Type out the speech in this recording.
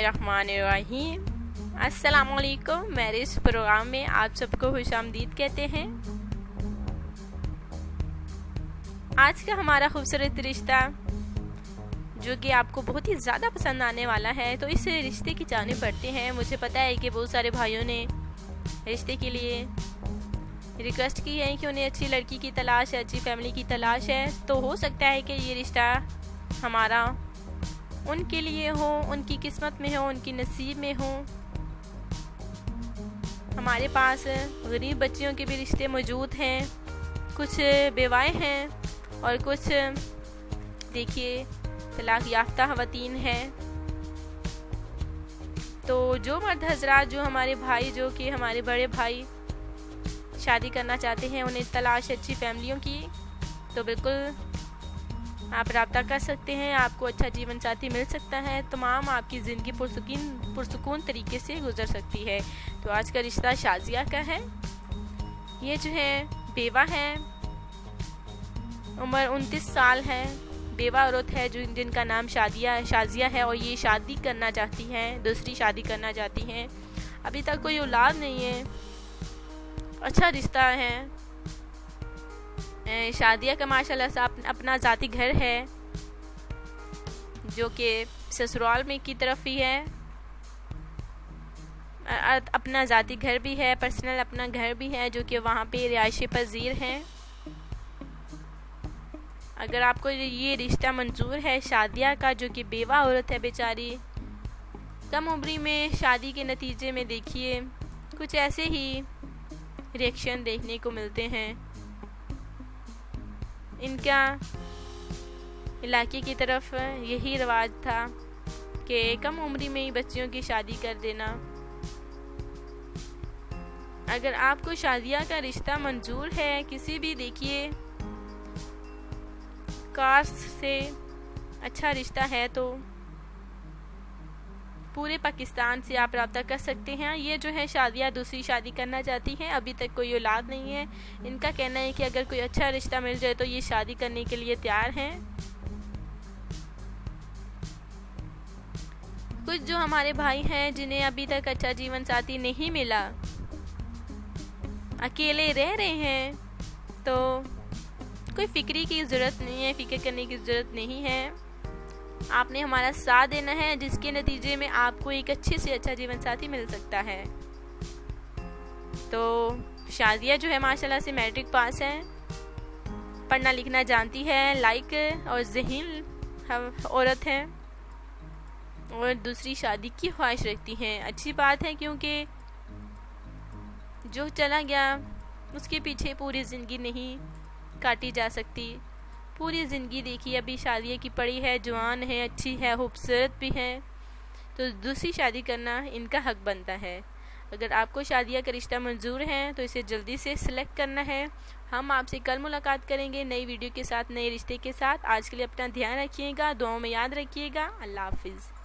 बिस्मिल्लाहिर्रहमानिर्रहीम। अस्सलामुअलैकुम। मेरे इस प्रोग्राम में आप सबको खुशामदीद कहते हैं। आज का हमारा खूबसूरत रिश्ता जो कि आपको बहुत ही ज़्यादा पसंद आने वाला है, तो इस रिश्ते की जाने पड़ते हैं। मुझे पता है कि बहुत सारे भाइयों ने रिश्ते के लिए रिक्वेस्ट की है कि उन्हें अच्छी लड़की की तलाश है, अच्छी फैमिली की तलाश है। तो हो सकता है कि ये रिश्ता हमारा उनके लिए हो, उनकी किस्मत में हो, उनकी नसीब में हो। हमारे पास गरीब बच्चियों के भी रिश्ते मौजूद हैं, कुछ बेवाएँ हैं और कुछ देखिए तलाक याफ्ता ख़वातीन हैं। तो जो मर्द हजरात, जो हमारे भाई, जो कि हमारे बड़े भाई शादी करना चाहते हैं, उन्हें तलाश अच्छी फैमिलियों की, तो बिल्कुल आप रब्ता कर सकते हैं। आपको अच्छा जीवन साथी मिल सकता है। तमाम आपकी ज़िंदगी पुरसुकून तरीके से गुजर सकती है। तो आज का रिश्ता शाजिया का है। ये जो है बेवा है, उम्र 29 साल है, बेवा औरत है जिनका नाम शाजिया है और ये शादी करना चाहती हैं, दूसरी शादी करना चाहती हैं। अभी तक कोई औलाद नहीं है। अच्छा रिश्ता है। शादिया का माशाल्लाह से अपना ज़ाती घर है जो कि ससुराल में की तरफ ही है। अपना ज़ाती घर भी है, पर्सनल अपना घर भी है जो कि वहाँ पे रिहायशी पजीर हैं। अगर आपको ये रिश्ता मंजूर है शादिया का, जो कि बेवा औरत है बेचारी, कम उम्री में शादी के नतीजे में देखिए कुछ ऐसे ही रिएक्शन देखने को मिलते हैं। इनका इलाके की तरफ यही रिवाज था कि कम उम्री में ही बच्चियों की शादी कर देना। अगर आपको शादिया का रिश्ता मंजूर है, किसी भी देखिए कास्ट से अच्छा रिश्ता है, तो पूरे पाकिस्तान से आप रब्ता कर सकते हैं। ये जो है शादिया दूसरी शादी करना चाहती हैं, अभी तक कोई औलाद नहीं है। इनका कहना है कि अगर कोई अच्छा रिश्ता मिल जाए तो ये शादी करने के लिए तैयार हैं। कुछ जो हमारे भाई हैं जिन्हें अभी तक अच्छा जीवन साथी नहीं मिला, अकेले रह रहे हैं, तो कोई फिक्री की ज़रूरत नहीं है, फिक्र करने की ज़रूरत नहीं है। आपने हमारा साथ देना है, जिसके नतीजे में आपको एक अच्छे से अच्छा जीवन साथी मिल सकता है। तो शादिया जो है माशाल्लाह से मैट्रिक पास है, पढ़ना लिखना जानती है, लाइक और ज़हीन औरत है और दूसरी शादी की ख्वाहिश रखती हैं। अच्छी बात है, क्योंकि जो चला गया उसके पीछे पूरी ज़िंदगी नहीं काटी जा सकती। पूरी ज़िंदगी देखिए अभी शादी की पड़ी है, जवान है, अच्छी है, खूबसूरत भी है, तो दूसरी शादी करना इनका हक बनता है। अगर आपको शादिया का रिश्ता मंजूर है तो इसे जल्दी से सिलेक्ट करना है। हम आपसे कल मुलाकात करेंगे नई वीडियो के साथ, नए रिश्ते के साथ। आज के लिए अपना ध्यान रखिएगा, दुआओं में याद रखिएगा। अल्लाह हाफिज़।